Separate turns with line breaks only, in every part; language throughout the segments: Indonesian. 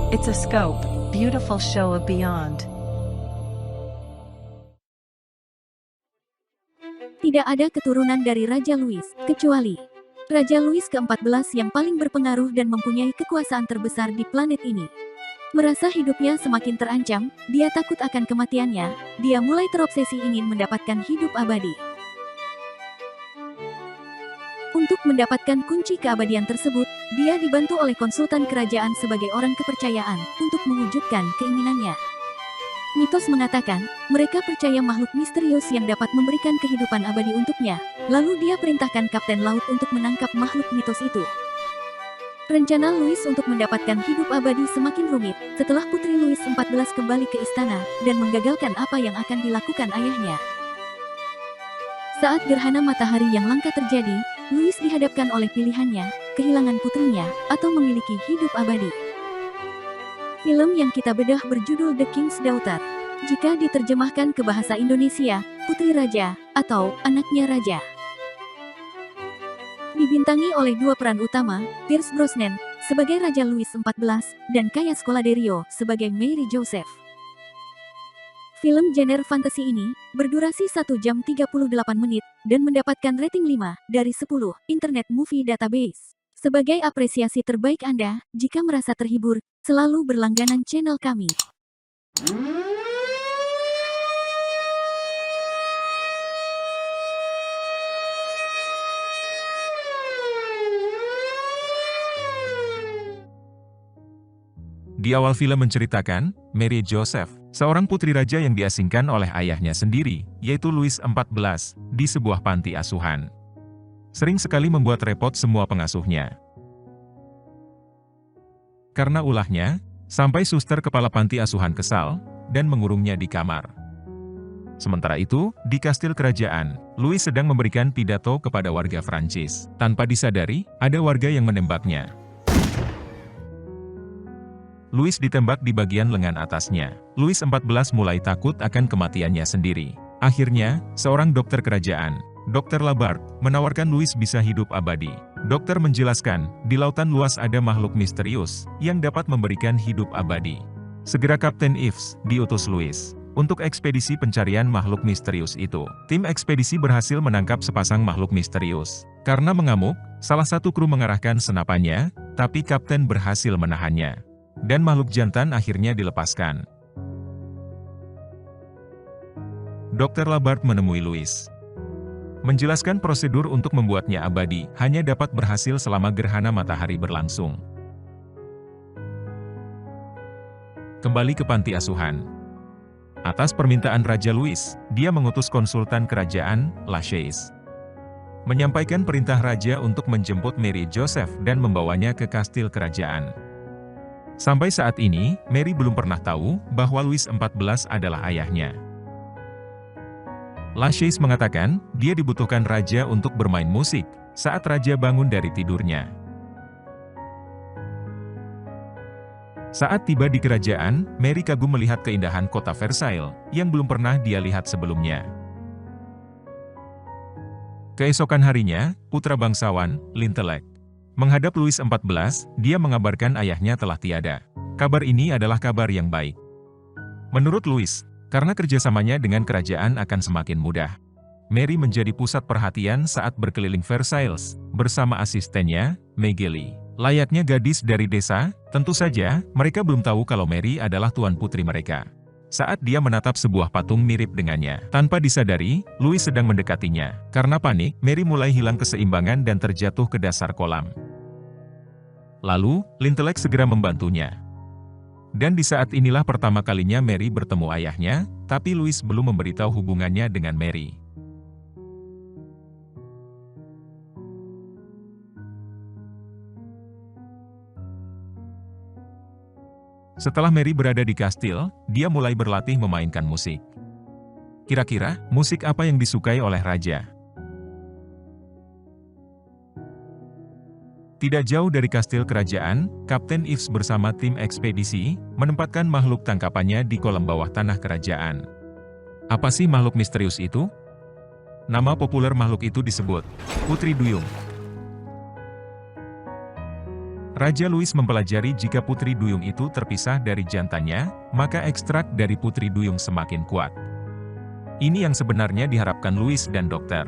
It's a scope, beautiful show of beyond.
Tidak ada keturunan dari Raja Louis, kecuali Raja Louis ke-14 yang paling berpengaruh dan mempunyai kekuasaan terbesar di planet ini. Merasa hidupnya semakin terancam, dia takut akan kematiannya, dia mulai terobsesi ingin mendapatkan hidup abadi. Untuk mendapatkan kunci keabadian tersebut, dia dibantu oleh konsultan kerajaan sebagai orang kepercayaan untuk mewujudkan keinginannya. Mitos mengatakan, mereka percaya makhluk misterius yang dapat memberikan kehidupan abadi untuknya, lalu dia perintahkan kapten laut untuk menangkap makhluk mitos itu. Rencana Louis untuk mendapatkan hidup abadi semakin rumit, setelah Putri Louis XIV kembali ke istana, dan menggagalkan apa yang akan dilakukan ayahnya. Saat gerhana matahari yang langka terjadi, Louis dihadapkan oleh pilihannya, kehilangan putrinya, atau memiliki hidup abadi. Film yang kita bedah berjudul The King's Daughter. Jika diterjemahkan ke bahasa Indonesia, Putri Raja, atau Anaknya Raja. Dibintangi oleh dua peran utama, Pierce Brosnan sebagai Raja Louis XIV, dan Kaya Scodelario sebagai Mary Joseph. Film genre fantasi ini berdurasi 1 jam 38 menit dan mendapatkan rating 5 dari 10 Internet Movie Database. Sebagai apresiasi terbaik Anda, jika merasa terhibur, selalu berlangganan channel kami.
Di awal film menceritakan, Mary Joseph, seorang putri raja yang diasingkan oleh ayahnya sendiri, yaitu Louis XIV, di sebuah panti asuhan. Sering sekali membuat repot semua pengasuhnya. Karena ulahnya, sampai suster kepala panti asuhan kesal, dan mengurungnya di kamar. Sementara itu, di kastil kerajaan, Louis sedang memberikan pidato kepada warga Prancis. Tanpa disadari, ada warga yang menembaknya. Louis ditembak di bagian lengan atasnya. Louis XIV mulai takut akan kematiannya sendiri. Akhirnya, seorang dokter kerajaan, Dr. Labart, menawarkan Louis bisa hidup abadi. Dokter menjelaskan, di lautan luas ada makhluk misterius, yang dapat memberikan hidup abadi. Segera Kapten Ives diutus Louis untuk ekspedisi pencarian makhluk misterius itu. Tim ekspedisi berhasil menangkap sepasang makhluk misterius. Karena mengamuk, salah satu kru mengarahkan senapannya, tapi kapten berhasil menahannya. Dan makhluk jantan akhirnya dilepaskan. Dr. Labart menemui Louis. Menjelaskan prosedur untuk membuatnya abadi, hanya dapat berhasil selama gerhana matahari berlangsung. Kembali ke panti asuhan. Atas permintaan Raja Louis, dia mengutus konsultan kerajaan, Lachaise, menyampaikan perintah raja untuk menjemput Mary Joseph dan membawanya ke kastil kerajaan. Sampai saat ini, Mary belum pernah tahu bahwa Louis XIV adalah ayahnya. Lachaise mengatakan, dia dibutuhkan raja untuk bermain musik saat raja bangun dari tidurnya. Saat tiba di kerajaan, Mary kagum melihat keindahan kota Versailles yang belum pernah dia lihat sebelumnya. Keesokan harinya, putra bangsawan, Lintelec, menghadap Louis XIV, dia mengabarkan ayahnya telah tiada. Kabar ini adalah kabar yang baik. Menurut Louis, karena kerjasamanya dengan kerajaan akan semakin mudah. Mary menjadi pusat perhatian saat berkeliling Versailles, bersama asistennya, Megeli. Layaknya gadis dari desa, tentu saja, mereka belum tahu kalau Mary adalah tuan putri mereka. Saat dia menatap sebuah patung mirip dengannya, tanpa disadari, Louis sedang mendekatinya. Karena panik, Mary mulai hilang keseimbangan dan terjatuh ke dasar kolam. Lalu, Lintelec segera membantunya. Dan di saat inilah pertama kalinya Mary bertemu ayahnya, tapi Louis belum memberitahu hubungannya dengan Mary. Setelah Mary berada di kastil, dia mulai berlatih memainkan musik. Kira-kira, musik apa yang disukai oleh raja? Tidak jauh dari kastil kerajaan, Kapten Ives bersama tim ekspedisi, menempatkan makhluk tangkapannya di kolam bawah tanah kerajaan. Apa sih makhluk misterius itu? Nama populer makhluk itu disebut Putri Duyung. Raja Louis mempelajari jika putri duyung itu terpisah dari jantannya, maka ekstrak dari putri duyung semakin kuat. Ini yang sebenarnya diharapkan Louis dan dokter.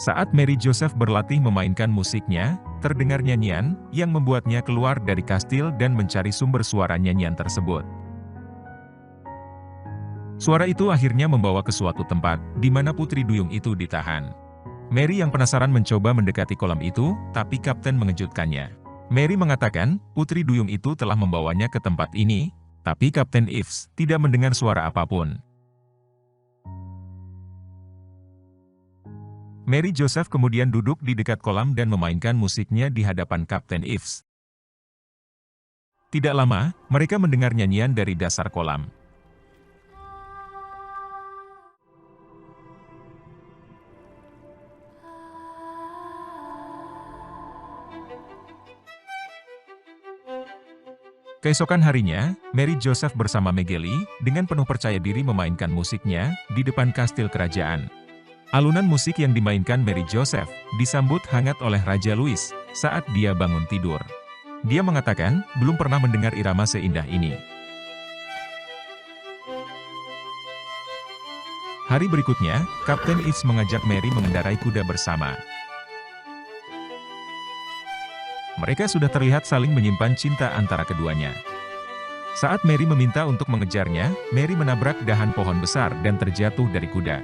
Saat Mary Joseph berlatih memainkan musiknya, terdengar nyanyian yang membuatnya keluar dari kastil dan mencari sumber suara nyanyian tersebut. Suara itu akhirnya membawa ke suatu tempat, di mana putri duyung itu ditahan. Mary yang penasaran mencoba mendekati kolam itu, tapi kapten mengejutkannya. Mary mengatakan, putri duyung itu telah membawanya ke tempat ini, tapi Kapten Ives tidak mendengar suara apapun. Mary Joseph kemudian duduk di dekat kolam dan memainkan musiknya di hadapan Kapten Ives. Tidak lama, mereka mendengar nyanyian dari dasar kolam. Keesokan harinya, Mary Joseph bersama Megeli, dengan penuh percaya diri memainkan musiknya, di depan kastil kerajaan. Alunan musik yang dimainkan Mary Joseph, disambut hangat oleh Raja Louis, saat dia bangun tidur. Dia mengatakan, belum pernah mendengar irama seindah ini. Hari berikutnya, Kapten Ives mengajak Mary mengendarai kuda bersama. Mereka sudah terlihat saling menyimpan cinta antara keduanya. Saat Mary meminta untuk mengejarnya, Mary menabrak dahan pohon besar dan terjatuh dari kuda.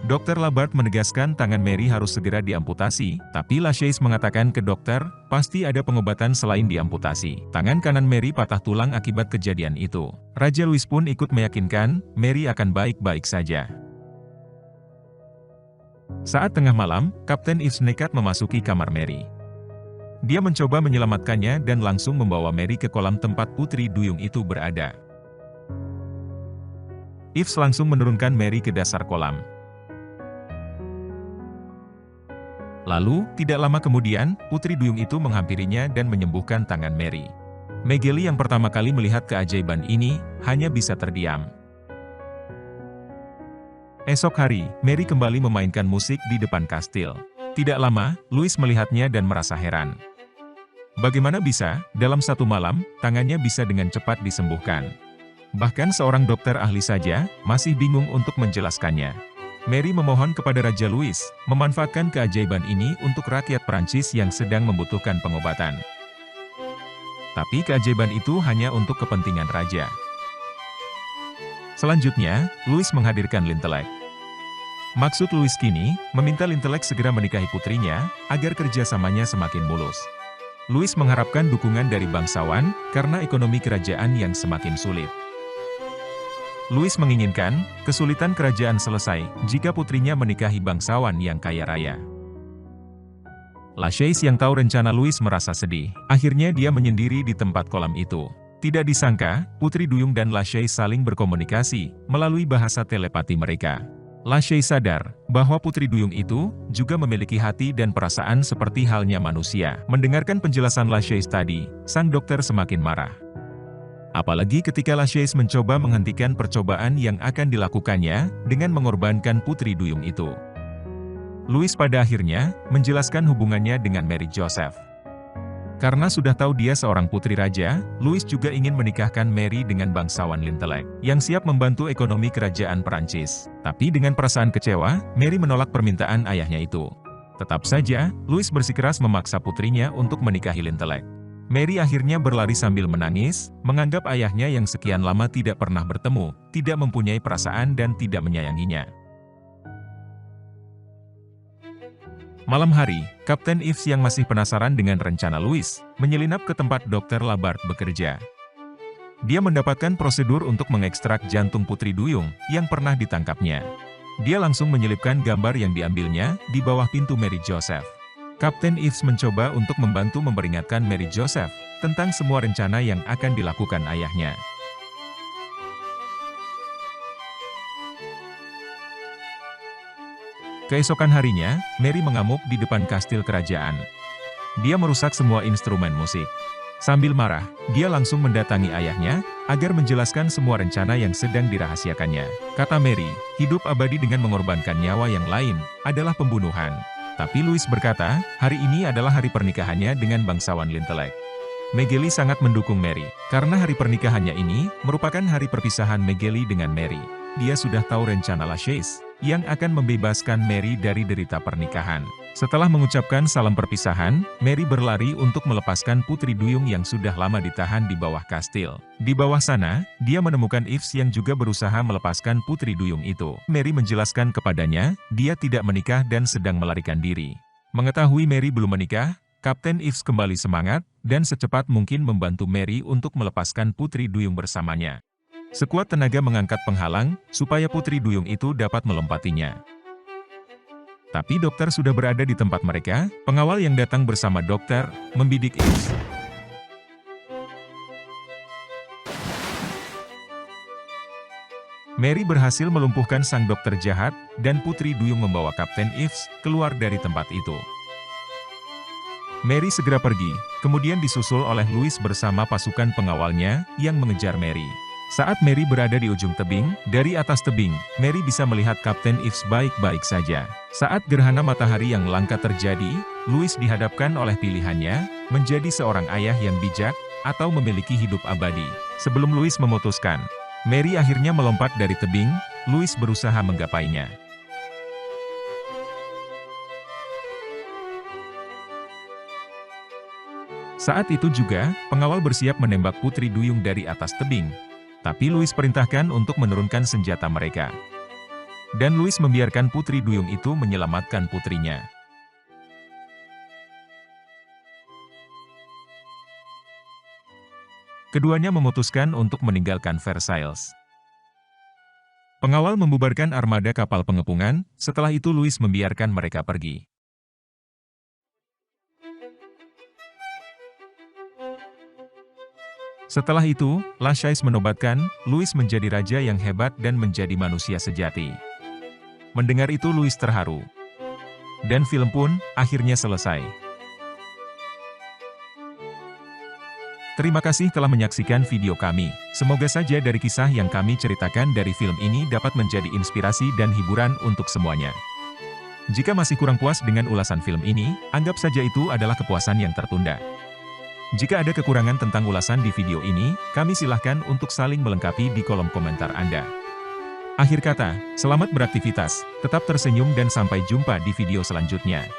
Dr. Labart menegaskan tangan Mary harus segera diamputasi, tapi Lachaise mengatakan ke dokter, pasti ada pengobatan selain diamputasi. Tangan kanan Mary patah tulang akibat kejadian itu. Raja Louis pun ikut meyakinkan, Mary akan baik-baik saja. Saat tengah malam, Kapten Ives nekat memasuki kamar Mary. Dia mencoba menyelamatkannya dan langsung membawa Mary ke kolam tempat putri duyung itu berada. Ives langsung menurunkan Mary ke dasar kolam. Lalu, tidak lama kemudian, putri duyung itu menghampirinya dan menyembuhkan tangan Mary. Megeli yang pertama kali melihat keajaiban ini, hanya bisa terdiam. Esok hari, Mary kembali memainkan musik di depan kastil. Tidak lama, Louis melihatnya dan merasa heran. Bagaimana bisa, dalam satu malam, tangannya bisa dengan cepat disembuhkan. Bahkan seorang dokter ahli saja, masih bingung untuk menjelaskannya. Mary memohon kepada Raja Louis, memanfaatkan keajaiban ini untuk rakyat Prancis yang sedang membutuhkan pengobatan. Tapi keajaiban itu hanya untuk kepentingan raja. Selanjutnya, Louis menghadirkan Lintelek. Maksud Louis kini, meminta Lintelek segera menikahi putrinya, agar kerjasamanya semakin mulus. Louis mengharapkan dukungan dari bangsawan, karena ekonomi kerajaan yang semakin sulit. Louis menginginkan, kesulitan kerajaan selesai, jika putrinya menikahi bangsawan yang kaya raya. Lachaise yang tahu rencana Louis merasa sedih. Akhirnya dia menyendiri di tempat kolam itu. Tidak disangka, putri duyung dan Lachaise saling berkomunikasi, melalui bahasa telepati mereka. Lachaise sadar, bahwa putri duyung itu, juga memiliki hati dan perasaan seperti halnya manusia. Mendengarkan penjelasan Lachaise tadi, sang dokter semakin marah. Apalagi ketika Lachaise mencoba menghentikan percobaan yang akan dilakukannya, dengan mengorbankan putri duyung itu. Louis pada akhirnya, menjelaskan hubungannya dengan Mary Joseph. Karena sudah tahu dia seorang putri raja, Louis juga ingin menikahkan Mary dengan bangsawan Lintelek, yang siap membantu ekonomi kerajaan Perancis. Tapi dengan perasaan kecewa, Mary menolak permintaan ayahnya itu. Tetap saja, Louis bersikeras memaksa putrinya untuk menikahi Lintelek. Mary akhirnya berlari sambil menangis, menganggap ayahnya yang sekian lama tidak pernah bertemu, tidak mempunyai perasaan dan tidak menyayanginya. Malam hari, Kapten Ives yang masih penasaran dengan rencana Louis, menyelinap ke tempat Dr. Labart bekerja. Dia mendapatkan prosedur untuk mengekstrak jantung putri duyung, yang pernah ditangkapnya. Dia langsung menyelipkan gambar yang diambilnya, di bawah pintu Mary Joseph. Kapten Ives mencoba untuk membantu memperingatkan Mary Joseph, tentang semua rencana yang akan dilakukan ayahnya. Keesokan harinya, Mary mengamuk di depan kastil kerajaan. Dia merusak semua instrumen musik. Sambil marah, dia langsung mendatangi ayahnya, agar menjelaskan semua rencana yang sedang dirahasiakannya. Kata Mary, hidup abadi dengan mengorbankan nyawa yang lain, adalah pembunuhan. Tapi Louis berkata, hari ini adalah hari pernikahannya dengan bangsawan Lintelek. Megeli sangat mendukung Mary, karena hari pernikahannya ini, merupakan hari perpisahan Megeli dengan Mary. Dia sudah tahu rencana Lachaise, yang akan membebaskan Mary dari derita pernikahan. Setelah mengucapkan salam perpisahan, Mary berlari untuk melepaskan Putri Duyung yang sudah lama ditahan di bawah kastil. Di bawah sana, dia menemukan Yves yang juga berusaha melepaskan Putri Duyung itu. Mary menjelaskan kepadanya, dia tidak menikah dan sedang melarikan diri. Mengetahui Mary belum menikah, Kapten Yves kembali semangat, dan secepat mungkin membantu Mary untuk melepaskan Putri Duyung bersamanya. Sekuat tenaga mengangkat penghalang, supaya Putri Duyung itu dapat melompatinya. Tapi dokter sudah berada di tempat mereka, pengawal yang datang bersama dokter, membidik Yves. Mary berhasil melumpuhkan sang dokter jahat, dan Putri Duyung membawa Kapten Yves keluar dari tempat itu. Mary segera pergi, kemudian disusul oleh Louis bersama pasukan pengawalnya, yang mengejar Mary. Saat Mary berada di ujung tebing, dari atas tebing, Mary bisa melihat Kapten Yves baik-baik saja. Saat gerhana matahari yang langka terjadi, Louis dihadapkan oleh pilihannya, menjadi seorang ayah yang bijak, atau memiliki hidup abadi. Sebelum Louis memutuskan, Mary akhirnya melompat dari tebing, Louis berusaha menggapainya. Saat itu juga, pengawal bersiap menembak Putri Duyung dari atas tebing. Tapi Louis perintahkan untuk menurunkan senjata mereka. Dan Louis membiarkan Putri Duyung itu menyelamatkan putrinya. Keduanya memutuskan untuk meninggalkan Versailles. Pengawal membubarkan armada kapal pengepungan, setelah itu Louis membiarkan mereka pergi. Setelah itu, Lachaise menobatkan, Louis menjadi raja yang hebat dan menjadi manusia sejati. Mendengar itu Louis terharu. Dan film pun, akhirnya selesai. Terima kasih telah menyaksikan video kami. Semoga saja dari kisah yang kami ceritakan dari film ini dapat menjadi inspirasi dan hiburan untuk semuanya. Jika masih kurang puas dengan ulasan film ini, anggap saja itu adalah kepuasan yang tertunda. Jika ada kekurangan tentang ulasan di video ini, kami silahkan untuk saling melengkapi di kolom komentar Anda. Akhir kata, selamat beraktivitas, tetap tersenyum dan sampai jumpa di video selanjutnya.